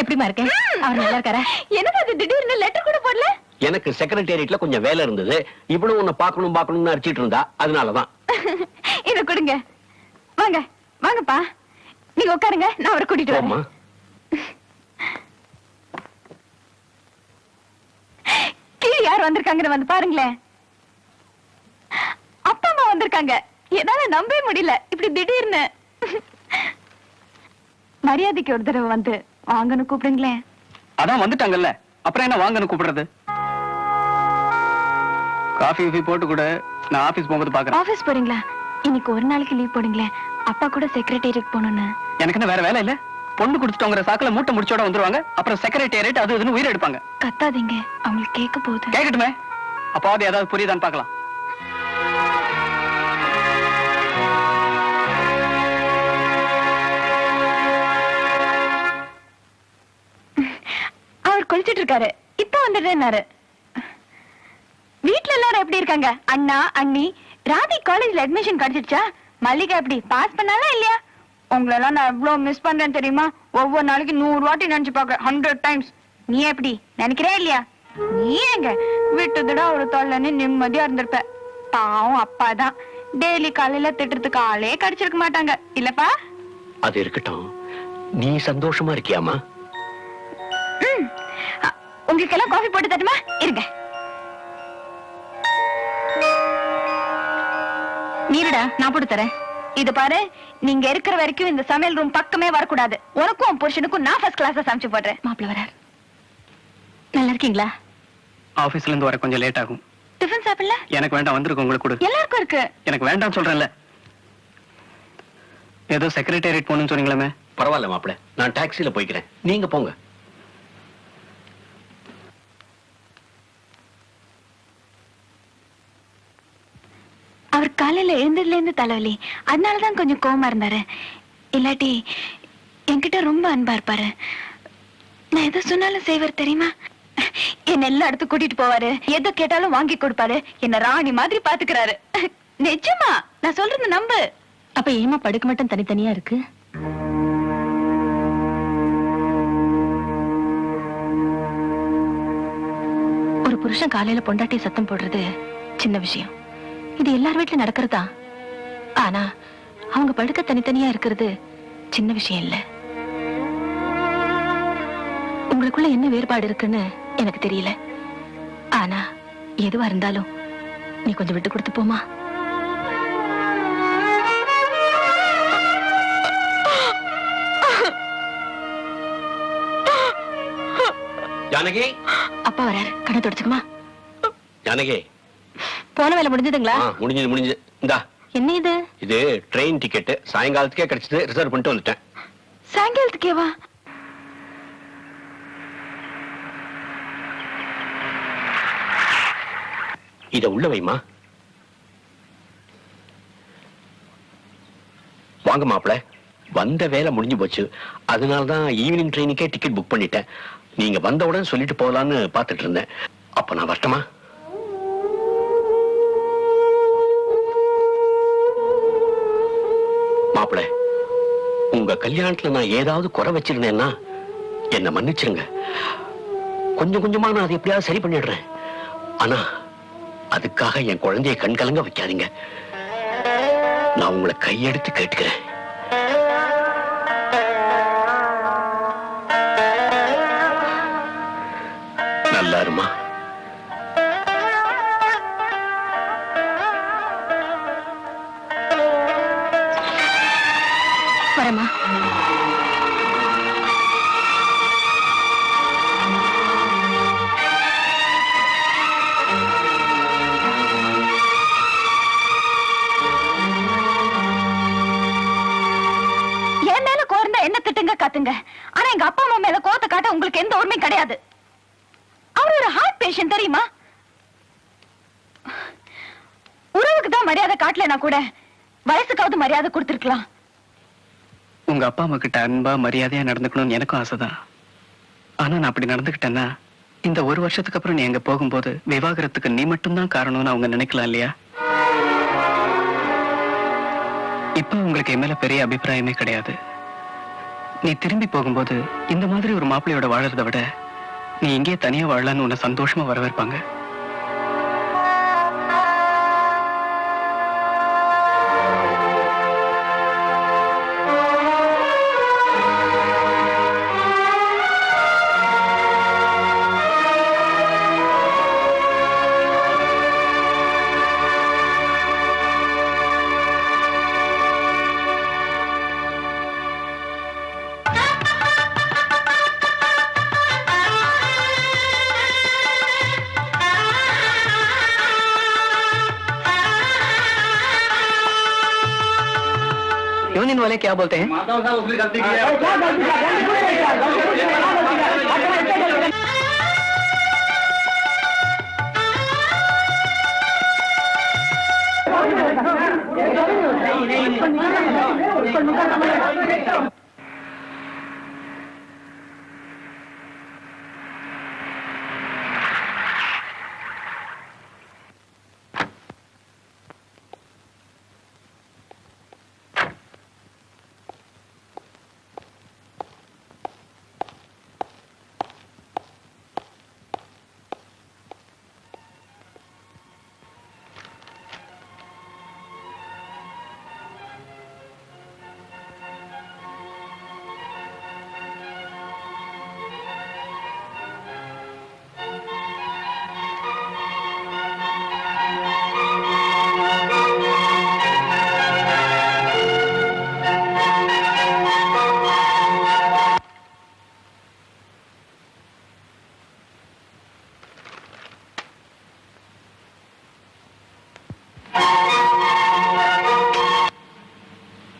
எப்படிமா இருக்கேன்? அவர் நல்லா இருக்காரா? என்னது அது திடீர்னு லெட்டர் கூட போடல? எனக்கு செக்ரட்டேரியட்ல கொஞ்சம் வேலை இருந்தது. இவ்வளவு உன்னை பார்க்கணும்னு அடிச்சிட்டு இருந்தா, அதனாலதான். இத கொடுங்க. வாங்க வாங்கப்பா, நீங்க உட்காருங்க, நான் அவரை கூட்டிட்டு வரேன். கீழே யார் வந்திருக்காங்கன்னு வந்து பாருங்களேன். அப்பா அம்மா வந்திருக்காங்க. என்னால நம்பவே முடியல, இப்படி திடீர்னு. மரியாதைக்கு ஒரு தடவை வந்து வாங்கன்னு கூப்பிடுங்களேன். அதான் வந்துட்டாங்கல்ல, அப்புறம் என்ன வாங்கன்னு கூப்பிடுறது? காஃபி போட்டு கூட நான் ஆபீஸ் போகும்போது பாக்குறேன். ஆபீஸ் போறீங்களா? இன்னைக்கு ஒரு நாளைக்கு லீவ் போடுங்களேன். அப்பா கூட செக்ரட்டேரியட் போகணும்னு. எனக்கு என்ன வேற வேலை இல்ல? பொண்ணு குடுத்துட்டோங்கிற சாக்குல மூட்டை முடிச்சோட வந்துருவாங்க. அப்புறம் செக்ரட்டேரியட் அது இதுன்னு உயிர் எடுப்பாங்க. கத்தாதீங்க, அவங்களுக்கு கேட்க போகுது. கேட்கட்டுமே, அப்பாவது ஏதாவது புரியுதான்னு பாக்கலாம். அவர் குளிச்சிட்டு இருக்காரு, இப்ப வந்துடுறாரு. வீட்டுல எல்லாரும் எப்படி இருக்காங்க? அண்ணா அண்ணி? ராதி காலேஜ்ல அட்மிஷன் கிடைச்சிடுச்சா? மல்லிகா எப்படி பாஸ் பண்ணாலா இல்லையா? உங்களெல்லாம் நான் எவ்வளவு மிஸ் பண்றேன் தெரியுமா? ஒவ்வொரு நாளைக்கு 100 வாட்டி நினைச்சு பாக்க, 100 டைம்ஸ். நீ எப்படி நினைக்கிறே இல்லையா? நீ எங்க விட்டுதுடா ஒரு தொல்லைன்னு நிம்மதியா இருந்திருப்ப. பாவம் அப்பாதான் டெய்லி காலையில திட்டுறதுக்கு ஆளே கிடைச்சிருக்க மாட்டாங்க இல்லப்பா? அது இருக்கட்டும், நீ சந்தோஷமா இருக்கியாமா? உங்களுக்கு எல்லாம் காஃபி போட்டு தட்டுமா? இருங்க. நீருடா, நான் போட்டு தரேன். இது பாரு, நீங்க இருக்கிற வரைக்கும் இந்த சமையல் ரூம் பக்கமே வரக்கூடாது. உனக்கும் புருஷனுக்கும் நான் ஃபர்ஸ்ட் கிளாஸா சமைச்சு போடுறேன். மாப்பிள்ள வரார். நல்லா இருக்கீங்களா? ஆபீஸ்ல இருந்து வர கொஞ்சம் லேட் ஆகும். டிஃபன் சாப்பிடல? எனக்கு வேண்டாம், வந்திருக்கு உங்களுக்கு கொடு. எல்லாருக்கும் இருக்கு. எனக்கு வேண்டாம் சொல்றேன்ல. ஏதோ செக்ரட்டேரியட் போகணும்னு சொன்னீங்களே. பரவாயில்ல மாப்பிள்ள, நான் டாக்ஸில போய்க்கிறேன், நீங்க போங்க. அவர் காலையில எழுந்ததுல இருந்து தலைவலி, அதனாலதான் கொஞ்சம் கோவமா இருந்தாரு. இல்லாட்டி என்கிட்ட ரொம்ப அன்பா இருப்பாரு. நான் எதை சொன்னாலும் செய்வார் தெரியுமா? என்ன எல்லா இடத்துக்கு கூட்டிட்டு போவாரு, எதை கேட்டாலும் வாங்கி கொடுப்பாரு, என்ன ராணி மாதிரி பாத்துக்கிறாரு. நிஜமா, நான் சொல்றது நம்பு. அப்ப ஏமா படுக்க மட்டும் தனித்தனியா இருக்கு? ஒரு புருஷன் காலையில பொண்டாட்டி சத்தம் போடுறது சின்ன விஷயம். இது எல்லார் வீட்டுல நடக்கிறதா. ஆனா அவங்க படுக்க தனித்தனியா இருக்கிறது சின்ன விஷயம் இல்ல. உங்களுக்குள்ள என்ன வேறுபாடு இருக்குன்னு எனக்கு தெரியல. ஆனா எதுவா இருந்தாலும் நீ கொஞ்சம் விட்டு கொடுத்து போமா. ஜானகி, அப்பா வராரு, கண்ணை தொடச்சுக்குமா. ஜானகி, போன வேலை முடிஞ்சதுங்களா? முடிஞ்சது. இந்தா. என்ன இது? இது ட்ரெயின் டிக்கெட், சாயங்காலத்துக்கே கிடைச்சது, ரிசர்வ் பண்ணிட்டு வந்துட்டேன். சாயங்காலத்துக்கேவா? இத உள்ள வைமா. வாங்க மாப்பிள்ள, வந்த வேலை முடிஞ்சு போச்சு. அதனாலதான் ஈவினிங் ட்ரெயினுக்கே டிக்கெட் புக் பண்ணிட்டேன். நீங்க வந்தவுடன் சொல்லிட்டு போகலான்னு பாத்துட்டு இருந்தேன். அப்ப நான் வரட்டுமா? மாப்பிள்ள, உங்க கல்யாணத்துல நான் ஏதாவது குறை வச்சிருந்தேன்னா என்ன மன்னிச்சிருங்க. கொஞ்சம் கொஞ்சமா நான் அதை எப்படியாவது சரி பண்ணிடுறேன். ஆனா அதுக்காக என் குழந்தைய கண் கலங்க வைக்காதீங்க. நான் உங்களை கையெடுத்து கேட்டுக்கிறேன். நல்லா இருமா. வரமா. என் மேல கோர்ந்தா என்ன திட்டுங்க காத்துங்க. ஆனா எங்க அப்பா அம்மா மேல கோத்த காட்ட உங்களுக்கு எந்த உரிமையும் கிடையாது. அவர் ஒரு ஹார்ட் பேஷண்ட் தெரியுமா? உறவுக்கு தான் மரியாதை காட்டலனா கூட வயசுக்காவது மரியாதை கொடுத்திருக்கலாம். உங்க அப்பா அம்மா கிட்ட அன்பா மரியாதையா நடந்துக்கணும்னு எனக்கும் ஆசைதான். ஆனா நான் அப்படி நடந்துக்கிட்டேன்னா இந்த ஒரு வருஷத்துக்கு அப்புறம் நீ எங்க போகும்போது விவாகரத்துக்கு நீ மட்டும்தான் காரணம்னு அவங்க நினைக்கலாம் இல்லையா? இப்ப உங்களுக்கு என் மேல பெரிய அபிப்பிராயமே கிடையாது. நீ திரும்பி போகும்போது இந்த மாதிரி ஒரு மாப்பிள்ளையோட வாழறதை விட நீ இங்கே தனியா வாழலான்னு உன்னை சந்தோஷமா வரவேற்பாங்க. यूनियन वाले क्या बोलते हैं?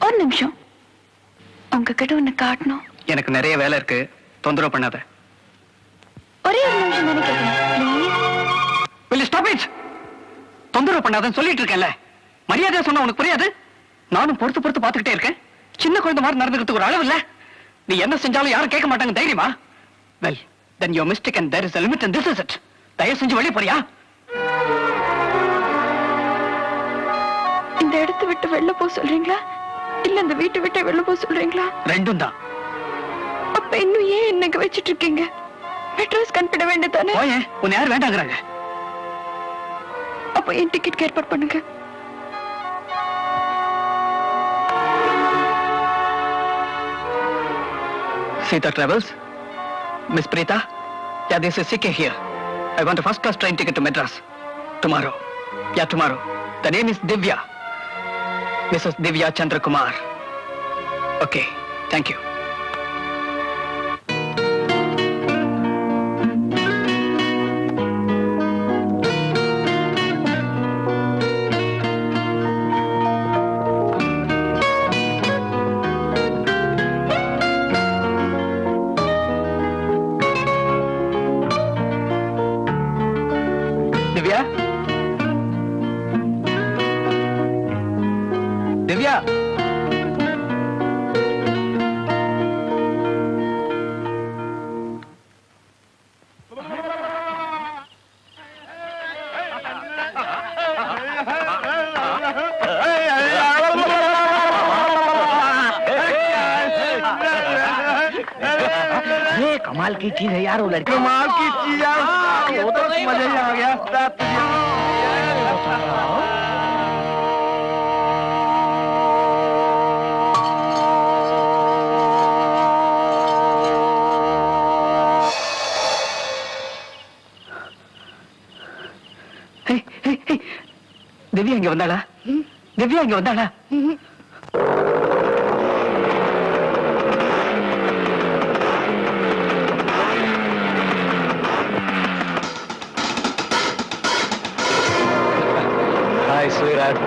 ஒரு நிமிஷம், உங்ககிட்ட ஒண்ணு காட்டணும். எனக்கு நிறைய வேலை இருக்கு, தொந்தரவு பண்ணாத. ஒரே ஒரு நிமிஷம் தானே கேட்கிறேன், please. Will you stop it? தொந்தரவு பண்ணாதன்னு சொல்லிட்டு இருக்கேன்ல. மரியாதையா சொன்னா உனக்கு புரியாது? நானும் பொறுத்து பொறுத்து பார்த்துக்கிட்டே இருக்கேன். சின்ன குழந்தை மாதிரி நடந்துக்கிறதுக்கு ஒரு அளவு இல்ல. நீ என்ன செஞ்சாலும் யாரும் கேட்க மாட்டாங்க, தைரியமா? Well, then your mistake and there is a limit and this is it. தயவு செஞ்சு வெளியே போறியா? இந்த இடத்தை விட்டு வெளில போக சொல்றீங்களா, இல்ல இந்த வீட்டை விட்டு வெளில போக சொல்றீங்களா? ரெண்டும் தான். அப்ப இன்னும் ஏன் என்னங்க வச்சிட்டு இருக்கீங்க? மெட்ராஸ் கன்பிட வேண்டியதானே? போயே, உன்னை யார் வேண்டாங்கிறாங்க? அப்ப என் டிக்கெட் ஏற்பாடு பண்ணுங்க. Sita Travels? Miss Preeta? Yeah, this is CK here. I want a first class train ticket to Madras. Tomorrow. Yeah, tomorrow. The name is Divya. Mrs. Divya Chandrakumar. Okay, thank you. Divya? Divya? कमाल की चीज है यार वो लड़की। कमाल की चीज यार, वो तो मजा ही आ गया। திவ்யா இங்க வந்தாளா? திவ்யா இங்க வந்தாளா? Hi, sweetheart.